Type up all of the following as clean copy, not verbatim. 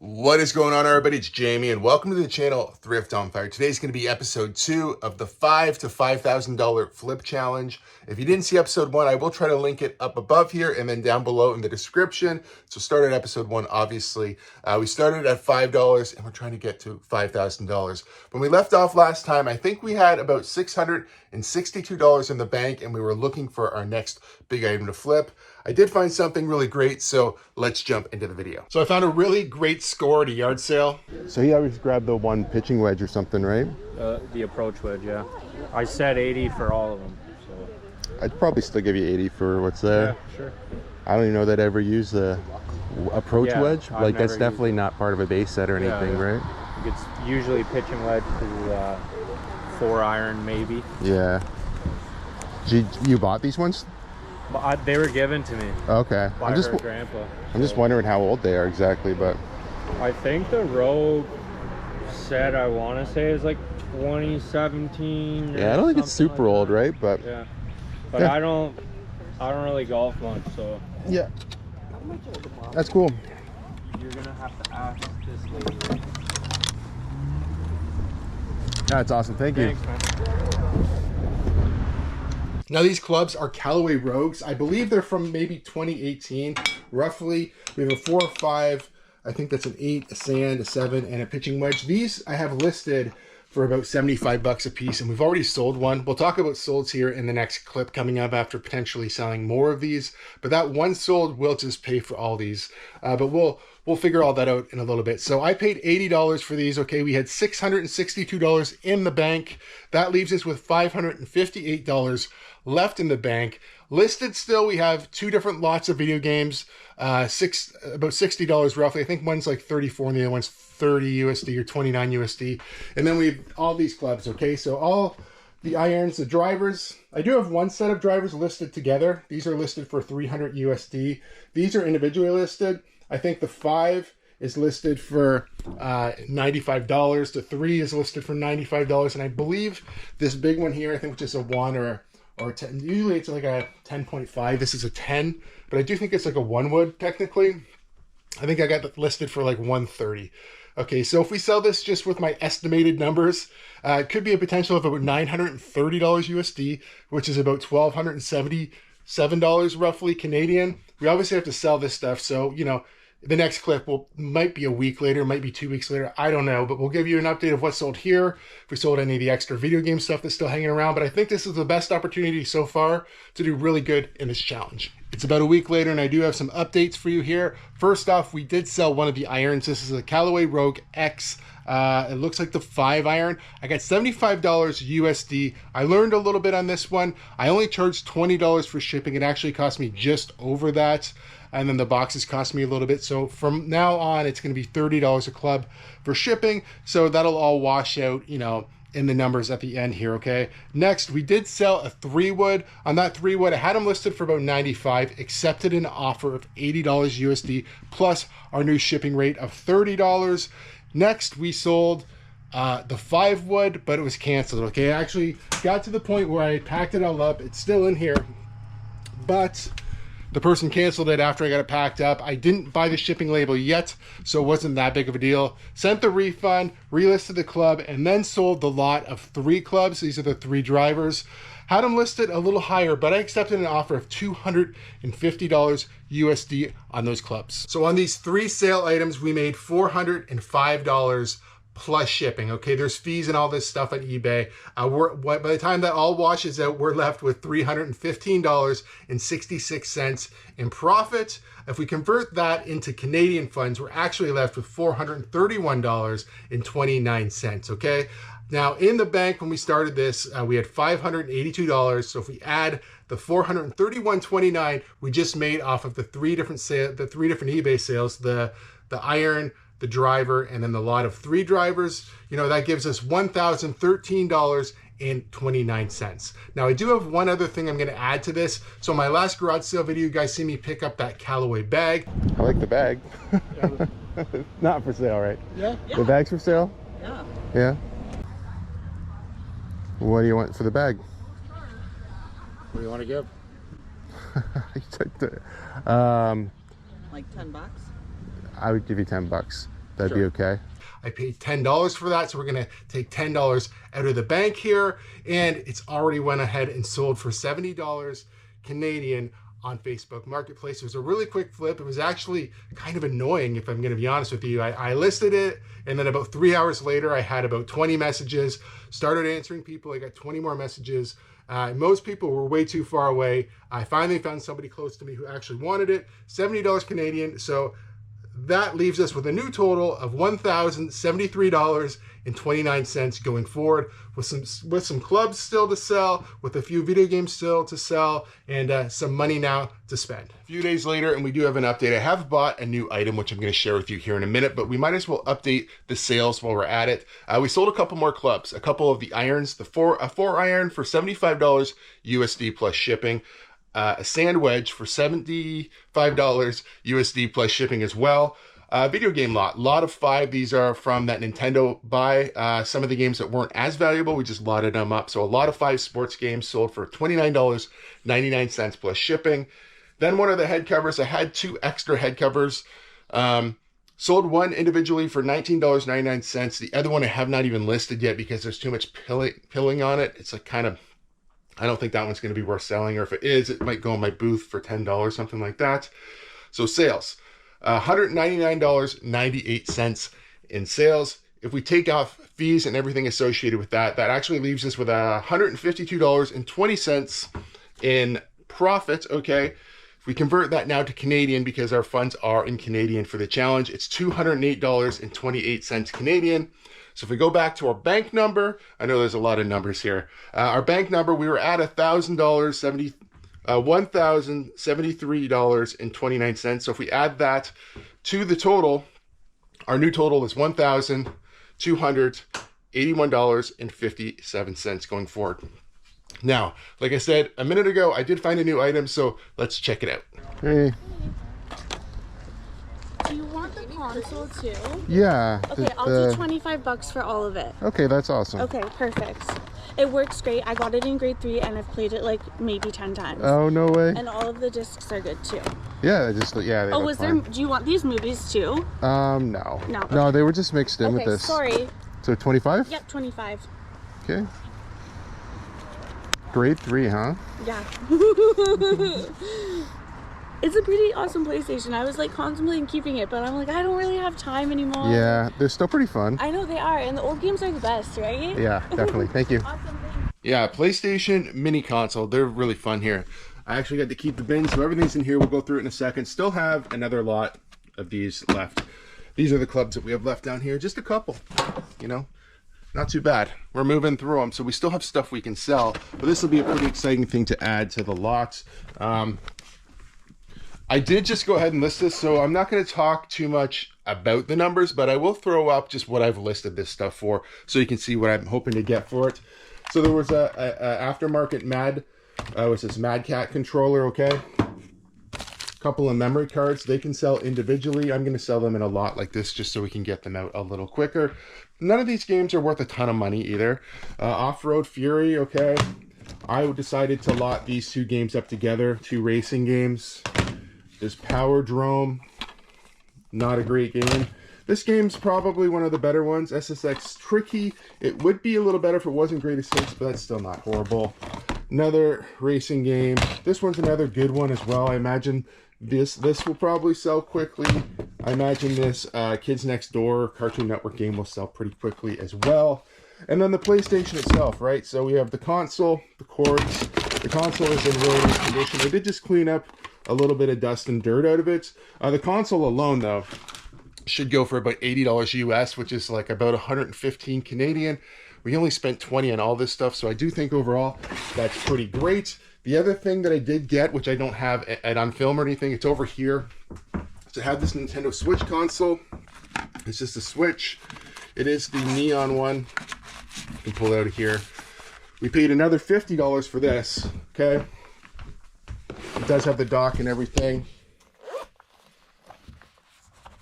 What is going on, everybody? It's Jamie, and welcome to the channel Thrift-Onfire. Today's going to be episode 2 of the $5,000 to $5,000 flip challenge. If you didn't see episode 1, I will try to link it up above here and then down below in the description. So start at episode 1, obviously. We started at $5 and we're trying to get to $5,000. When we left off last time, I think we had about $662 in the bank and we were looking for our next big item to flip. I did find something really great, so let's jump into the video. So I found a really great score at a yard sale. So he always grabbed the one pitching wedge or something, right? The approach wedge, yeah. I said 80 for all of them, so. I'd probably still give you 80 for what's there. Yeah, sure. I don't even know that I ever used the approach wedge. I've like that's definitely not part of a base set or anything, right? It's usually pitching wedge to 4 iron, maybe. Yeah. You bought these ones? They were given to me. Okay. By her grandpa. I'm just wondering how old they are exactly, but I think the Rogue set, I want to say, is like 2017. Yeah, I don't think it's super old, right? But yeah. But yeah. I don't really golf much, so yeah. That's cool. You're gonna have to ask this lady. That's awesome. Thank you. Thanks, man. Now these clubs are Callaway Rogues. I believe they're from maybe 2018, roughly. We have a 4 or 5. I think that's an 8, a sand, a 7, and a pitching wedge. These I have listed for about 75 bucks a piece, and we've already sold one. We'll talk about solds here in the next clip coming up after potentially selling more of these. But that one sold will just pay for all these. But we'll figure all that out in a little bit. So I paid $80 for these. Okay, we had $662 in the bank. That leaves us with $558 left in the bank. Listed still, we have 2 different lots of video games, about $60 roughly. I think one's like 34 and the other one's 30 USD or 29 USD. And then we have all these clubs, okay? So all the irons, the drivers, I do have one set of drivers listed together. These are listed for 300 USD. These are individually listed. I think the 5 is listed for $95. The 3 is listed for $95. And I believe this big one here, I think which is a 1 or 10. Usually it's like a 10.5. This is a 10, but I do think it's like a 1 wood technically. I think I got it listed for like 130. Okay, so if we sell this just with my estimated numbers, it could be a potential of about $930 USD, which is about $1,277 roughly Canadian. We obviously have to sell this stuff, so you know, the next clip might be a week later, might be 2 weeks later. I don't know, but we'll give you an update of what sold here. If we sold any of the extra video game stuff that's still hanging around. But I think this is the best opportunity so far to do really good in this challenge. It's about a week later, and I do have some updates for you here. First off, we did sell one of the irons. This is a Callaway Rogue X. It looks like the 5 iron. I got $75 USD. I learned a little bit on this one. I only charged $20 for shipping. It actually cost me just over that. And then the boxes cost me a little bit. So from now on, it's going to be $30 a club for shipping. So that'll all wash out, you know, in the numbers at the end here, okay? Next, we did sell a 3 wood. On that 3 wood, I had them listed for about $95, accepted an offer of $80 USD, plus our new shipping rate of $30. Next, we sold the 5 wood, but it was canceled, okay? I actually got to the point where I packed it all up. It's still in here, but the person canceled it after I got it packed up. I didn't buy the shipping label yet, so it wasn't that big of a deal. Sent the refund, relisted the club, and then sold the lot of 3 clubs. These are the 3 drivers. Had them listed a little higher, but I accepted an offer of $250 USD on those clubs. So on these 3 sale items, we made $405 plus shipping. Okay, there's fees and all this stuff on eBay. By the time that all washes out, we're left with $315.66 in profit. If we convert that into Canadian funds, we're actually left with $431.29. Okay, now in the bank when we started this, we had $582. So if we add the $431.29 we just made off of the 3 different eBay sales, the iron, the driver, and then the lot of 3 drivers, you know, that gives us $1,013.29. Now I do have one other thing I'm going to add to this. So in my last garage sale video, you guys see me pick up that Callaway bag. I like the bag. Not for sale, right? Yeah. The bag's for sale? Yeah. Yeah. What do you want for the bag? What do you want to give? Like $10. I would give you $10. that'd be okay. I paid $10 for that, so we're gonna take $10 out of the bank here, and it's already went ahead and sold for $70 Canadian on Facebook Marketplace. It was a really quick flip. It was actually kind of annoying, if I'm gonna be honest with you. I listed it, and then about 3 hours later, I had about 20 messages, started answering people. I got 20 more messages. Most people were way too far away. I finally found somebody close to me who actually wanted it, $70 Canadian. So that leaves us with a new total of $1,073.29 going forward, with some clubs still to sell, with a few video games still to sell, and some money now to spend. A few days later, and we do have an update. I have bought a new item, which I'm going to share with you here in a minute, but we might as well update the sales while we're at it. We sold a couple more clubs, a couple of the irons, a 4 iron for $75 USD plus shipping. A sand wedge for $75 USD plus shipping as well. Video game lot of 5. These are from that Nintendo buy. Some of the games that weren't as valuable, we just lotted them up. So a lot of 5 sports games sold for $29.99 plus shipping. Then one of the head covers, I had 2 extra head covers. Sold one individually for $19.99. The other one I have not even listed yet because there's too much pilling on it. It's like kind of, I don't think that one's going to be worth selling, or if it is, it might go in my booth for $10, something like that. So sales, $199.98 in sales. If we take off fees and everything associated with that, that actually leaves us with $152.20 in profit, okay? If we convert that now to Canadian, because our funds are in Canadian for the challenge, it's $208.28 Canadian. So if we go back to our bank number, I know there's a lot of numbers here. Our bank number, we were at $1,073.29. So if we add that to the total, our new total is $1,281.57 going forward. Now, like I said a minute ago, I did find a new item, so let's check it out. Hey. Do you want the console too? Yeah. Okay, I'll do $25 for all of it. Okay, that's awesome. Okay, perfect. It works great. I got it in grade 3 and I've played it like maybe 10 times. Oh, no way. And all of the discs are good too. Yeah, they Oh, was there, do you want these movies too? No. No. Okay. No, they were just mixed in with this. Sorry. So 25? Yep, 25. Okay. Grade 3, huh? Yeah. It's a pretty awesome PlayStation. I was like contemplating keeping it, but I'm like, I don't really have time anymore. Yeah, they're still pretty fun. I know they are, and the old games are the best, right? Yeah, definitely. Thank you. Awesome. Yeah, PlayStation mini console. They're really fun here. I actually got to keep the bin, so everything's in here. We'll go through it in a second. Still have another lot of these left. These are the clubs that we have left down here. Just a couple, you know. Not too bad. We're moving through them, so we still have stuff we can sell. But this will be a pretty exciting thing to add to the lot. I did just go ahead and list this, so I'm not going to talk too much about the numbers, but I will throw up just what I've listed this stuff for, so you can see what I'm hoping to get for it. So there was a aftermarket Mad Cat controller, okay? Couple of memory cards. They can sell individually. I'm going to sell them in a lot like this just so we can get them out a little quicker. None of these games are worth a ton of money either. Off-Road Fury, okay? I decided to lot these 2 games up together, 2 racing games. There's Power Drome, not a great game. This game's probably one of the better ones. SSX Tricky, it would be a little better if it wasn't Greatest Hits, but that's still not horrible. Another racing game. This one's another good one as well. I imagine this will probably sell quickly. I imagine this Kids Next Door Cartoon Network game will sell pretty quickly as well. And then the PlayStation itself, right? So we have the console, the cords. The console is in really good condition. I did just clean up a little bit of dust and dirt out of it. The console alone, though, should go for about $80 US, which is like about 115 Canadian. We only spent 20 on all this stuff, so I do think overall that's pretty great. The other thing that I did get, which I don't have on film or anything, it's over here. So I have this Nintendo Switch console. It's just a Switch. It is the neon one. You can pull it out of here. We paid another $50 for this, okay? It does have the dock and everything.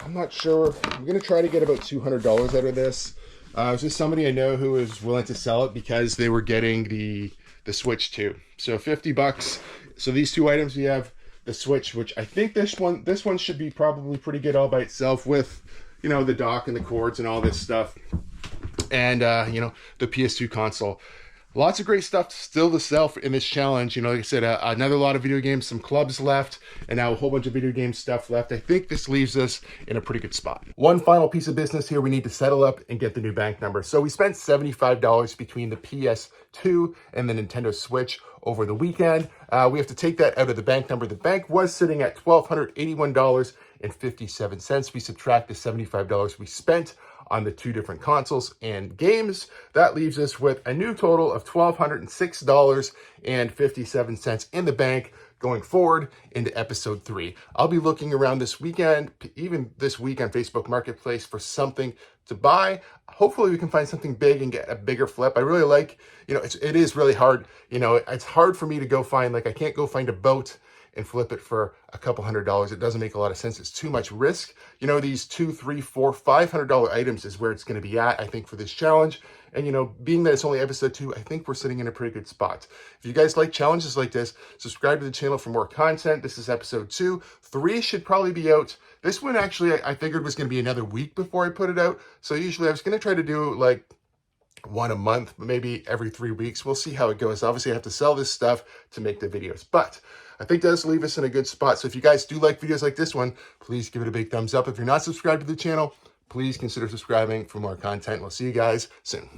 I'm not sure. I'm going to try to get about $200 out of this. It's just somebody I know who is willing to sell it because they were getting the Switch too. So $50. So these 2 items, we have the Switch, which I think this one should be probably pretty good all by itself with, you know, the dock and the cords and all this stuff. And, you know, the PS2 console. Lots of great stuff still to sell in this challenge. You know, like I said, another lot of video games, some clubs left, and now a whole bunch of video game stuff left. I think this leaves us in a pretty good spot. One final piece of business here. We need to settle up and get the new bank number. So we spent $75 between the PS2 and the Nintendo Switch over the weekend. We have to take that out of the bank number. The bank was sitting at $1,281.57. We subtract the $75 we spent on the two different consoles and games. That leaves us with a new total of $1,206.57 in the bank going forward into episode 3. I'll be looking around this weekend, even this week on Facebook Marketplace, for something to buy. Hopefully we can find something big and get a bigger flip. I really like, you know, it is really hard. You know, it's hard for me to go find, like, I can't go find a boat and flip it for a couple $100. It doesn't make a lot of sense. It's too much risk. You know, these $200, $300, $400, $500 items is where it's going to be at, I think, for this challenge. And, you know, being that it's only episode 2, I think we're sitting in a pretty good spot. If you guys like challenges like this, subscribe to the channel for more content. This is episode 2. 3 should probably be out. This one, actually, I figured was going to be another week before I put it out. So usually I was going to try to do, like, one a month, maybe every 3 weeks. We'll see how it goes. Obviously, I have to sell this stuff to make the videos. But I think that does leave us in a good spot. So if you guys do like videos like this one, please give it a big thumbs up. If you're not subscribed to the channel, please consider subscribing for more content. We'll see you guys soon.